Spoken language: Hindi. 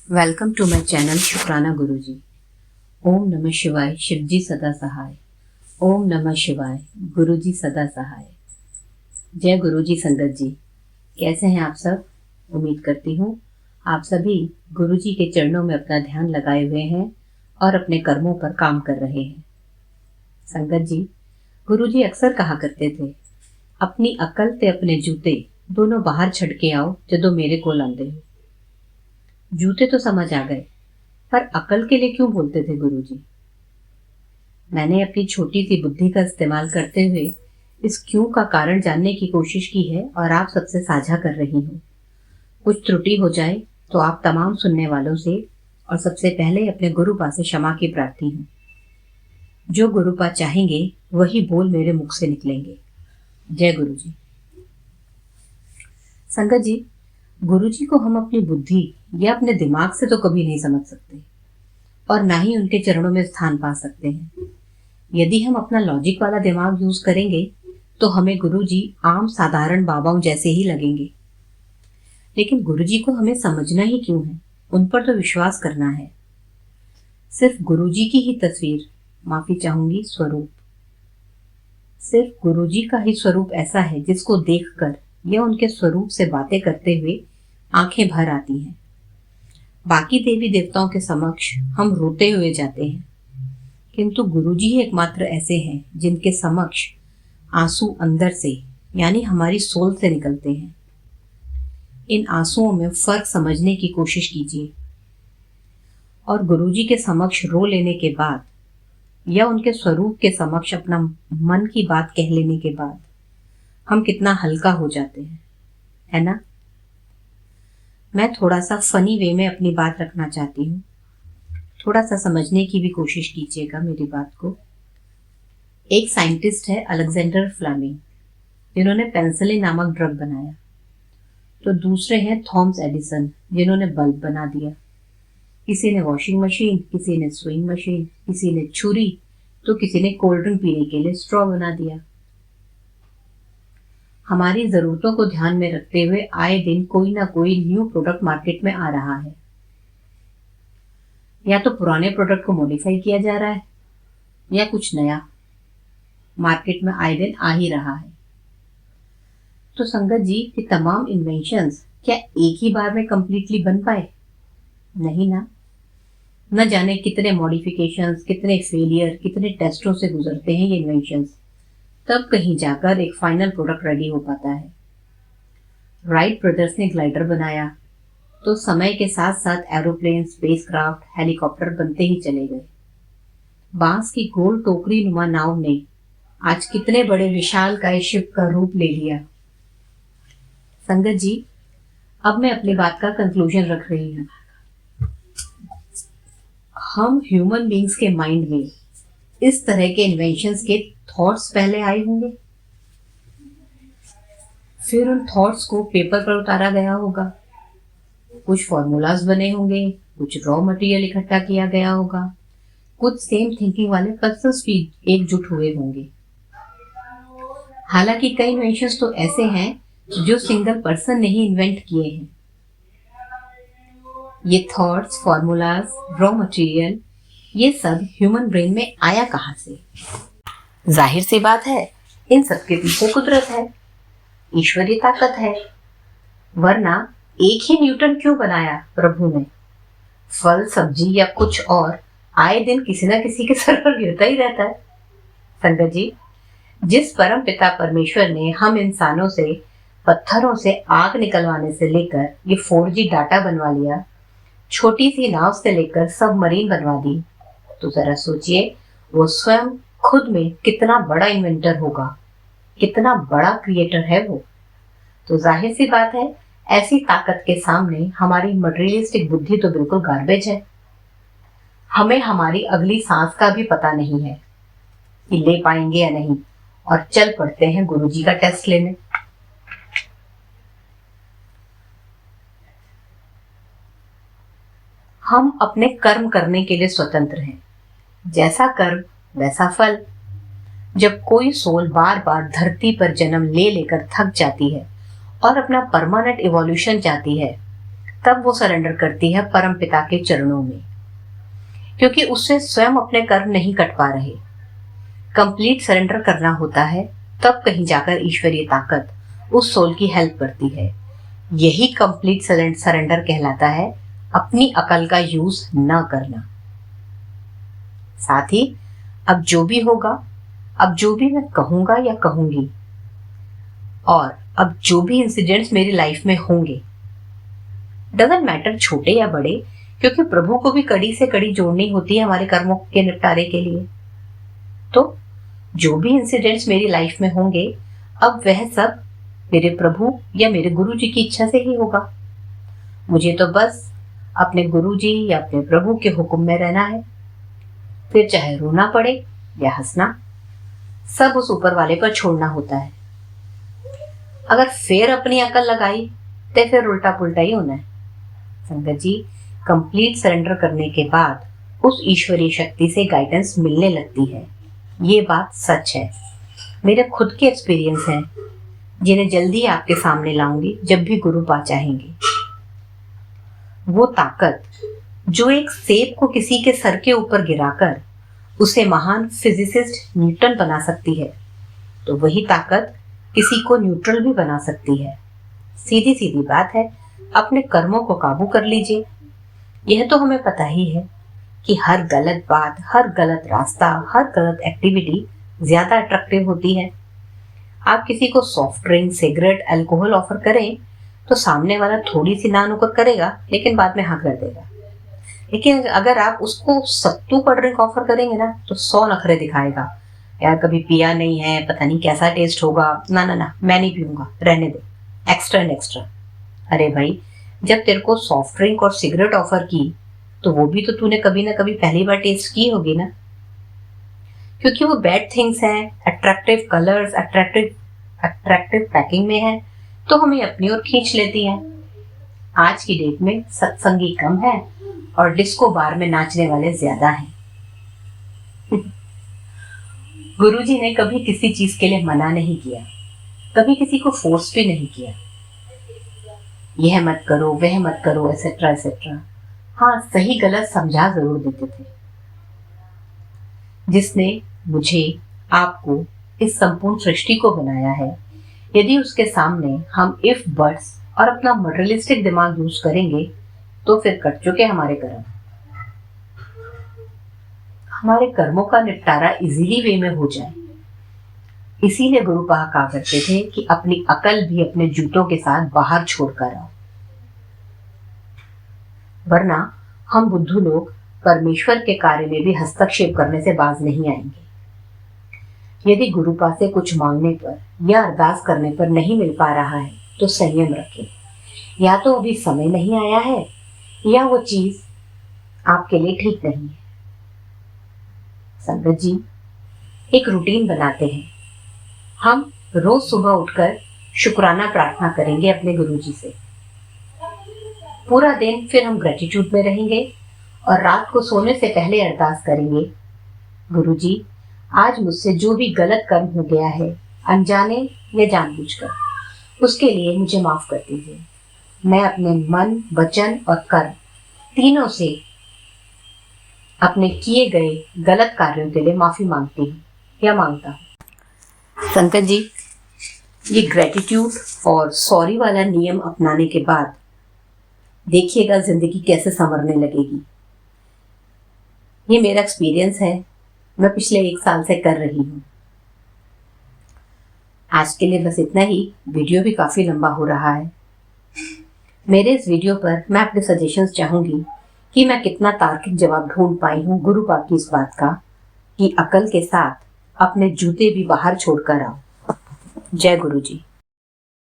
वेलकम टू माय चैनल शुक्राना गुरुजी। ओम नमः शिवाय, शिवजी सदा सहाय। ओम नमः शिवाय, गुरुजी सदा सहाय। जय गुरुजी। संगत जी, कैसे हैं आप सब? उम्मीद करती हूँ आप सभी गुरुजी के चरणों में अपना ध्यान लगाए हुए हैं और अपने कर्मों पर काम कर रहे हैं। संगत जी, गुरुजी अक्सर कहा करते थे, अपनी अकल ते अपने जूते दोनों बाहर छड़ के आओ जदों मेरे को लांदे हो। जूते तो समझ आ गए, पर अकल के लिए क्यों बोलते थे गुरुजी? मैंने अपनी छोटी सी बुद्धि का इस्तेमाल करते हुए इस क्यों का कारण जानने की कोशिश की है और आप सबसे साझा कर रही हूँ। कुछ त्रुटि हो जाए तो आप तमाम सुनने वालों से और सबसे पहले अपने गुरुपा से क्षमा की प्रार्थी हूँ। जो गुरुपा चाहेंगे वही बोल मेरे मुख से निकलेंगे। जय गुरुजी। संगत जी, गुरुजी को हम अपनी बुद्धि या अपने दिमाग से तो कभी नहीं समझ सकते और ना ही उनके चरणों में स्थान पा सकते हैं। यदि हम अपना लॉजिक वाला दिमाग यूज करेंगे तो हमें गुरुजी आम साधारण बाबाओं जैसे ही लगेंगे। लेकिन गुरुजी को हमें समझना ही क्यों है? उन पर तो विश्वास करना है। सिर्फ गुरुजी की ही तस्वीर, माफी चाहूंगी, स्वरूप, सिर्फ गुरुजी का ही स्वरूप ऐसा है जिसको देखकर या उनके स्वरूप से बातें करते हुए आंखें भर आती हैं। बाकी देवी देवताओं के समक्ष हम रोते हुए जाते हैं, किंतु गुरुजी ही एकमात्र ऐसे हैं जिनके समक्ष आंसू अंदर से यानी हमारी सोल से निकलते हैं। इन आंसुओं में फर्क समझने की कोशिश कीजिए और गुरुजी के समक्ष रो लेने के बाद या उनके स्वरूप के समक्ष अपना मन की बात कह लेने के बाद हम कितना हल्का हो जाते हैं, है ना? मैं थोड़ा सा फनी वे में अपनी बात रखना चाहती हूँ। थोड़ा सा समझने की भी कोशिश कीजिएगा मेरी बात को। एक साइंटिस्ट है अलेक्जेंडर फ्लेमिंग, जिन्होंने पेंसिलिन नामक ड्रग बनाया। तो दूसरे हैं थॉमस एडिसन, जिन्होंने बल्ब बना दिया। किसी ने वॉशिंग मशीन, किसी ने स्विंग मशीन, किसी ने छुरी, तो किसी ने कोल्ड ड्रिंक पीने के लिए स्ट्रॉ बना दिया। हमारी जरूरतों को ध्यान में रखते हुए आए दिन कोई ना कोई न्यू प्रोडक्ट मार्केट में आ रहा है। या तो पुराने प्रोडक्ट को मॉडिफाई किया जा रहा है या कुछ नया मार्केट में आए दिन आ ही रहा है। तो संगत जी, ये तमाम इन्वेंशंस क्या एक ही बार में कंप्लीटली बन पाए? नहीं ना। न जाने कितने मॉडिफिकेशंस, कितने फेलियर, कितने टेस्टों से गुजरते हैं ये इन्वेंशंस, तब कहीं जाकर एक फाइनल प्रोडक्ट रेडी हो पाता है। राइट ब्रदर्स ने ग्लाइडर बनाया तो समय के साथ साथ एरोप्लेन, स्पेसक्राफ्ट, हेलीकॉप्टर बनते ही चले गए। बांस की गोल टोकरी नुमा नाव ने आज कितने बड़े विशालकाय शिप का रूप ले लिया। संगत जी, अब मैं अपनी बात का कंक्लूजन रख रही हूँ। हम ह्यूमन बींग्स के माइंड में इस तरह के इन्वेंशंस के थॉट्स पहले आए होंगे, फिर उन थॉट्स को पेपर पर उतारा गया होगा, कुछ फॉर्मूलाज बने होंगे, कुछ रॉ मटेरियल इकट्ठा किया गया होगा, कुछ सेम थिंकिंग वाले पर्सन्स भी एकजुट हुए होंगे। हालांकि कई इन्वेंशंस तो ऐसे हैं जो सिंगल पर्सन ने ही इन्वेंट किए हैं। ये थॉट्स, फॉर्मूलाज, रॉ मटेरियल, ये सब ह्यूमन ब्रेन में आया कहां से? जाहिर सी बात है, इन सब के पीछे कुदरत है, ईश्वरीय ताकत है। वरना एक ही न्यूटन क्यों बनाया प्रभु ने? फल, सब्जी या कुछ और आए दिन किसी न किसी के सर पर गिरता ही रहता है। संगत जी, जिस परम पिता परमेश्वर ने हम इंसानों से पत्थरों से आग निकलवाने से लेकर ये 4G डाटा बनवा लिया, छोटी सी नाव से लेकर सबमरीन बनवा दी, तो जरा सोचिए वो स्वयं खुद में कितना बड़ा इन्वेंटर होगा, कितना बड़ा क्रिएटर है वो। तो जाहिर सी बात है, ऐसी ताकत के सामने हमारी मटेरियलिस्टिक बुद्धि तो बिल्कुल गार्बेज है। हमें हमारी अगली सांस का भी पता नहीं है कि ले पाएंगे या नहीं, और चल पड़ते हैं गुरुजी का टेस्ट लेने। हम अपने कर्म करने के लिए स्वतंत्र हैं। जैसा कर्म वैसा फल। जब कोई सोल बार बार धरती पर जन्म ले लेकर थक जाती है और अपना परमानेंट इवोल्यूशन चाहती है, तब वो सरेंडर करती है परम पिता के चरणों में, क्योंकि उससे स्वयं अपने कर्म नहीं कट पा रहे। कंप्लीट सरेंडर करना होता है, तब कहीं जाकर ईश्वरीय ताकत उस सोल की हेल्प करती है। यही कंप्लीट सरेंडर कहलाता है, अपनी अकल का यूज न करना। साथ ही अब जो भी होगा, अब जो भी मैं कहूंगा या कहूंगी, और अब जो भी इंसिडेंट्स मेरी लाइफ में होंगे, डजंट मैटर छोटे या बड़े, क्योंकि प्रभु को भी कड़ी से कड़ी जोड़नी होती है हमारे कर्मों के निपटारे के लिए। तो जो भी इंसिडेंट्स मेरी लाइफ में होंगे, अब वह सब मेरे प्रभु या मेरे गुरु जी की इच्छा से ही होगा। मुझे तो बस अपने गुरु जी या अपने प्रभु के हुक्म में रहना है। फिर चाहे रोना पड़े या हंसना, सब उस ऊपर वाले पर छोड़ना होता है। अगर फिर अपनी अकल लगाई तो फिर उल्टा पुल्टा ही होना है। संगत जी, कंप्लीट सरेंडर करने के बाद उस ईश्वरीय शक्ति से गाइडेंस मिलने लगती है। ये बात सच है, मेरे खुद के एक्सपीरियंस हैं, जिन्हें जल्दी आपके सामने लाऊंगी जब भी गुरु पा चाहेंगे। वो ताकत जो एक सेब को किसी के सर के ऊपर गिराकर उसे महान फिजिसिस्ट न्यूटन बना सकती है, तो वही ताकत किसी को न्यूट्रल भी बना सकती है। सीधी सीधी बात है, अपने कर्मों को काबू कर लीजिए। यह तो हमें पता ही है कि हर गलत बात, हर गलत रास्ता, हर गलत एक्टिविटी ज्यादा अट्रैक्टिव होती है। आप किसी को soft drink, cigarette, alcohol offer करें तो सामने वाला थोड़ी सी ना नुक्कर करेगा, लेकिन बाद में हाँ कर देगा। लेकिन अगर आप उसको सत्तू का ड्रिंक ऑफर करेंगे ना, तो 100 नखरे दिखाएगा। यार कभी पिया नहीं है, पता नहीं कैसा टेस्ट होगा, ना ना ना मैं नहीं पीऊंगा, रहने दे, एक्स्ट्रा एंड एक्स्ट्रा। अरे भाई, जब तेरे को सॉफ्ट ड्रिंक और सिगरेट ऑफर की, तो वो भी तो तूने कभी ना कभी पहली बार टेस्ट की होगी ना। क्योंकि वो बैड थिंग्स हैं, अट्रैक्टिव कलर्स, अट्रैक्टिव पैकिंग में है, तो हमें अपनी ओर खींच लेती है। आज की डेट में सत्संगी कम है और डिस्को बार में नाचने वाले ज्यादा हैं। गुरुजी ने कभी किसी चीज के लिए मना नहीं किया, कभी किसी को फोर्स भी नहीं किया, यह मत करो, वह मत करो, एसेट्रा एसेट्रा। हाँ, सही गलत समझा जरूर देते थे। जिसने मुझे, आपको, इस संपूर्ण सृष्टि को बनाया है, यदि उसके सामने हम इफ बट्स और अपना मटेरियलिस्टिक दिमाग यूज करेंगे, तो फिर कट चुके हमारे कर्म। हमारे कर्मों का निपटारा इजीली वे में हो जाए। इसीलिए गुरु पाह कहा करते थे कि अपनी अकल भी अपने जूतों के साथ बाहर छोड़कर आओ, वरना हम बुद्धू लोग परमेश्वर के कार्य में भी हस्तक्षेप करने से बाज नहीं आएंगे। यदि गुरु पास से कुछ मांगने पर या अरदास करने पर नहीं मिल पा रहा है, तो संयम रखें। या तो अभी समय नहीं आया है, या वो चीज आपके लिए ठीक नहीं है। संगत जी, एक रूटीन बनाते हैं। हम रोज सुबह उठकर शुक्राना प्रार्थना करेंगे अपने गुरु जी से। पूरा दिन फिर हम ग्रेटिट्यूड में रहेंगे और रात को सोने से पहले अरदास करेंगे, गुरु जी, आज मुझसे जो भी गलत कर्म हो गया है, अनजाने या जानबूझकर, उसके लिए मुझे माफ कर दीजिए। मैं अपने मन, वचन और कर्म तीनों से अपने किए गए गलत कार्यों के लिए माफी मांगती हूँ या मांगता हूँ। संकट जी, ये ग्रेटिट्यूड और सॉरी वाला नियम अपनाने के बाद देखिएगा जिंदगी कैसे संवरने लगेगी। ये मेरा एक्सपीरियंस है, मैं पिछले 1 साल से कर रही हूँ। आज के लिए बस इतना ही। वीडियो भी काफी लंबा हो रहा है। मेरे इस वीडियो पर मैं अपने सजेशंस चाहूंगी कि मैं कितना तार्किक जवाब ढूंढ पाई हूँ गुरु पाक की इस बात का कि अकल के साथ अपने जूते भी बाहर छोड़कर आओ। जय गुरु जी।